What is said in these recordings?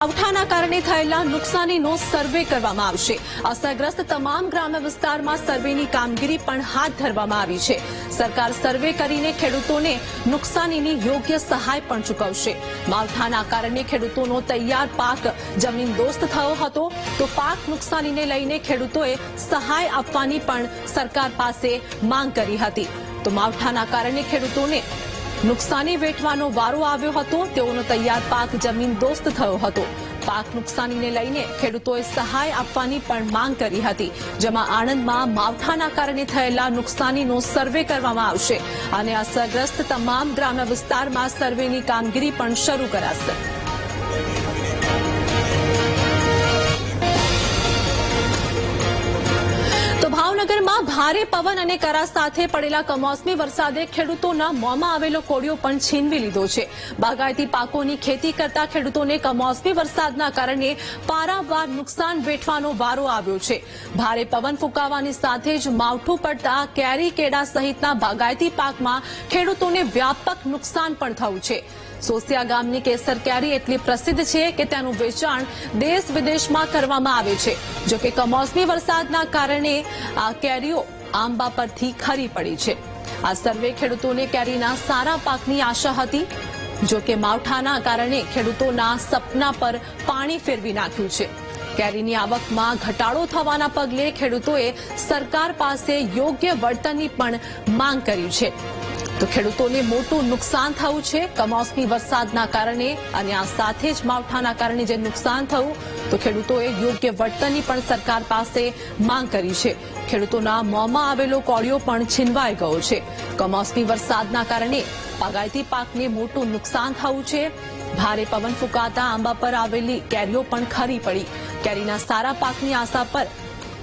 માવઠાના કારણે થયેલા નુકસાનીનો સર્વે કરવામાં આવશે। અસરગ્રસ્ત તમામ ગ્રામ્ય વિસ્તારમાં સર્વેની કામગીરી પણ હાથ ધરવામાં આવી છે। સરકાર સર્વે કરીને ખેડૂતોને નુકસાનીની યોગ્ય સહાય પણ ચૂકવશે। માવઠાના કારણે ખેડૂતોનો તૈયાર પાક જમીનદોસ્ત થયો હતો, તો પાક નુકસાનીને લઈને ખેડૂતોએ સહાય આપવાની પણ સરકાર પાસે માંગ કરી હતી। તો માવઠાના કારણે ખેડૂતોને નુકસાની વેઠવાનો વારો આવ્યો હતો। તેઓનો તૈયાર પાક જમીનદોસ્ત થયો હતો। પાક નુકસાનીને લઈને ખેડૂતોએ સહાય આપવાની પણ માંગ કરી હતી, જેમાં આણંદમાં માવઠાના કારણે થયેલા નુકસાનીનો સર્વે કરવામાં આવશે અને અસરગ્રસ્ત તમામ ગ્રામ્ય વિસ્તારમાં સર્વેની કામગીરી પણ શરૂ કરાશે। ભાવનગરમાં ભારે પવન અને કરા સાથે પડેલા કમોસમી વરસાદે ખેડૂતોના મોંમાં આવેલો કોળિયો પણ છીનવી લીધો છે। બાગાયતી પાકોની ખેતી કરતા ખેડૂતોને કમોસમી વરસાદના કારણે પારાવાર નુકસાન વેઠવાનો વારો આવ્યો છે। ભારે પવન ફૂંકાવાની સાથે જ માવઠું પડતા કેરી કેળા સહિતના બાગાયતી પાકમાં ખેડૂતોને વ્યાપક નુકસાન પણ થયું છે। સોસિયા ગામની કેસર કેરી એટલી પ્રસિદ્ધ છે કે તેનું વેચાણ દેશ વિદેશમાં કરવામાં આવે છે। જો કે કમોસમી વરસાદના કારણે આ કેરીઓ આંબા પરથી ખરી પડી છે। આ સર્વે ખેડૂતોને કેરીના સારા પાકની આશા હતી, જો કે માવઠાના કારણે ખેડૂતોના સપના પર પાણી ફેરવી નાખ્યું છે। કેરીની આવકમાં ઘટાડો થવાના પગલે ખેડૂતોએ સરકાર પાસે યોગ્ય વળતરની પણ માંગ કરી છે। તો ખેડૂતોને મોટું નુકસાન થયું છે કમોસમી વરસાદના કારણે, અને આ સાથે જ માવઠાના કારણે જે નુકસાન થયું, તો ખેડૂતોએ યોગ્ય વળતરની પણ સરકાર પાસે માંગ કરી છે। ખેડૂતોના મોંમાં આવેલો કોળિયો પણ છીનવાઈ ગયો છે। કમોસમી વરસાદના કારણે બાગાયતી પાકને મોટું નુકસાન થયું છે। ભારે પવન ફૂંકાતા આંબા પર આવેલી કેરીઓ પણ ખરી પડી। કેરીના સારા પાકની આશા પર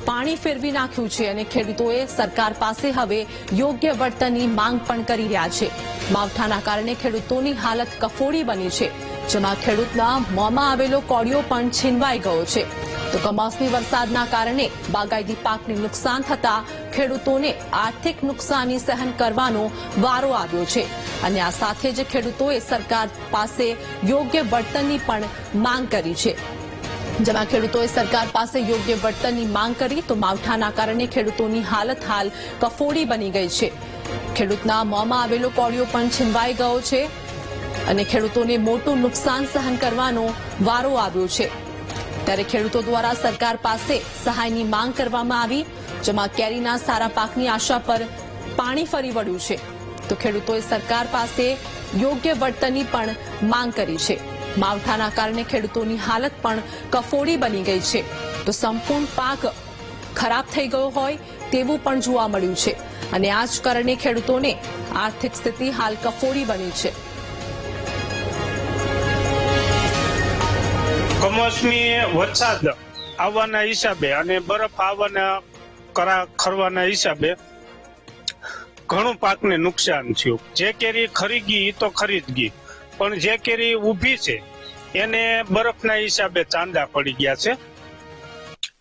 પાણી ફેરવી નાખ્યું છે અને ખેડૂતોએ સરકાર પાસે હવે યોગ્ય વળતરની માંગ પણ કરી રહ્યા છે। માવઠાના કારણે ખેડૂતોની હાલત કફોડી બની છે, જેમાં ખેડૂતના મોંમાં આવેલો કોળિયો પણ છીનવાઈ ગયો છે। તો કમોસમી વરસાદના કારણે બાગાયતી પાકને નુકસાન થતા ખેડૂતોને આર્થિક નુકસાની સહન કરવાનો વારો આવ્યો છે અને આ સાથે જ ખેડૂતોએ સરકાર પાસે યોગ્ય વળતરની પણ માંગ કરી છે। જેમાં ખેડૂતોએ સરકાર પાસે યોગ્ય વળતરની માંગ કરી, તો માવઠાના કારણે ખેડૂતોની હાલત હાલ કફોડી બની ગઈ છે। ખેડૂતના મોંમાં આવેલો કોળિયો પણ છીનવાઈ ગયો છે અને ખેડૂતોને મોટું નુકસાન સહન કરવાનો વારો આવ્યો છે। ત્યારે ખેડૂતો દ્વારા સરકાર પાસે સહાયની માંગ કરવામાં આવી, જેમાં કેરીના સારા પાકની આશા પર પાણી ફરી વળ્યું છે। તો ખેડૂતોએ સરકાર પાસે યોગ્ય વળતરની પણ માંગ કરી છે। માવઠાના કારણે ખેડૂતોની હાલત પણ કફોડી બની ગઈ છે, તો સંપૂર્ણ પાક ખરાબ થઈ ગયો હોય તેવું પણ જોવા મળ્યું છે અને આ જ કારણે ખેડૂતોને આર્થિક સ્થિતિ હાલ કફોડી બની છે। કમોસમી વરસાદ આવવાના હિસાબે અને બરફ આવવાના કરા ખરવાના હિસાબે ઘણું પાકને નુકસાન થયું। જે કેરી ખરી ગઈ તો ખરી જ ગઈ, પણ જે કેરી ઊભી છે એને બરફના હિસાબે ચાંદા પડી ગયા છે,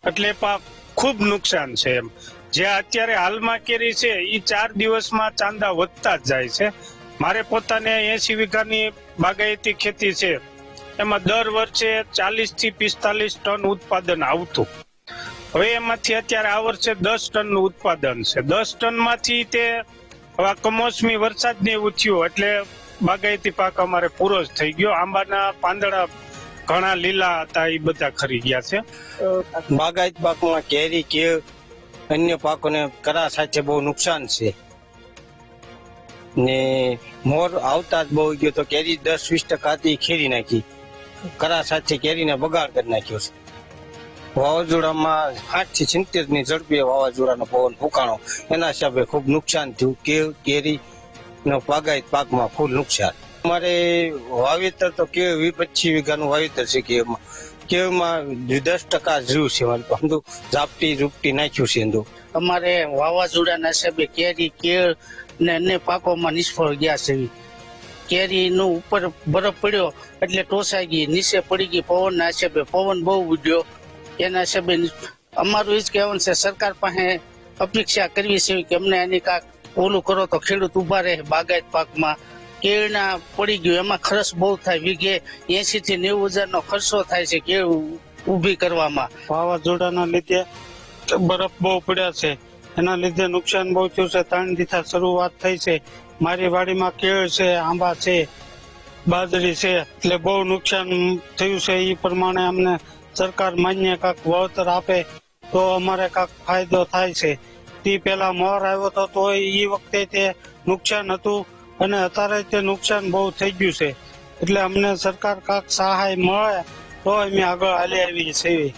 એટલે પાક ખૂબ નુકસાન છે। એમ જે અત્યારે હાલમાં કેરી છે એ 4 દિવસમાં ચાંદા વધતા જ જાય છે। મારે પોતાને 80 વીઘાની બાગાયતી ખેતી છે, એમાં દર વર્ષે 40 થી 45 ટન ઉત્પાદન આવતું। હવે એમાંથી અત્યારે આ વર્ષે 10 ટનનું ઉત્પાદન છે। 10 ટનમાંથી તે કમોસમી વરસાદને એવું થયું એટલે બાગાયતી પાક અમારે પૂરો જ થઈ ગયો। આંબાના પાંદડા ઘણા લીલા હતા એ બધા ખરી ગયા છે। બાગાયત પાકમાં કેરી કે અન્ય પાકોને કરા સાથે બહુ નુકસાન છે ને મોર આવતા જ બહુ ગયો, તો કેરી 10-20% ખેરી નાખી, કરા સાથે કેરીને બગાડ કરી નાખ્યો છે। વાવાઝોડામાં 8 થી 70 ની ઝડપે વાવાઝોડાનો પવન ફૂંકાણો, એના હિસાબે ખૂબ નુકસાન થયું। કેરી બાગાયત પાકમાં ફૂલ નુકસાન। અમારે વાવેતર તો 25 વીઘાનું વાવેતર છે। કેવમાં 10% જીવ છે, અમારી પાસે ઝાપટી નાખ્યું છે। અમારે વાવાઝોડાના હિસાબે કેરી કેળ ને અન્ય પાકોમાં નિષ્ફળ ગયા છે। કેરીનું ઉપર બરફ પડ્યો એટલે ટોસાઈ ગઈ, નીચે પડી ગઈ પવનના હિસાબે, પવન બહુ ઉડ્યો, એના હિસાબે અમારું એ જ કહેવાનું છે સરકાર પાસે અપેક્ષા કરવી છે કે અમને એની કાંક ઓલું કરો તો ખેડૂત ઉભા રહે બાગાયત પાકમાં કેળના પડી ગયું, એમાં ખર્ચ બહુ થાય. વીઘે 80 થી 90 હજારનો ખર્ચો થાય છે કેળ ઊભી કરવામાં. વાવાઝોડાના લીધે બરફ બહુ પડ્યા છે, એના લીધે નુકસાન બહુ થયું છે. 3 દિવસથી શરૂઆત થઈ છે. મારી વાડીમાં કેળ છે, આંબા છે, બાજરી છે, એટલે બહુ નુકસાન થયું છે. એ પ્રમાણે અમને સરકાર માન્ય કાંક વળતર આપે તો અમારે કાંક ફાયદો થાય છે. તે પેલા મોર આવ્યો હતો તો એ વખતે તે નુકસાન હતું અને અત્યારે તે નુકસાન બહુ થઈ ગયું છે. એટલે અમને સરકાર કાંક સહાય મળે તો અમે આગળ હાલી આવીએ છીએ.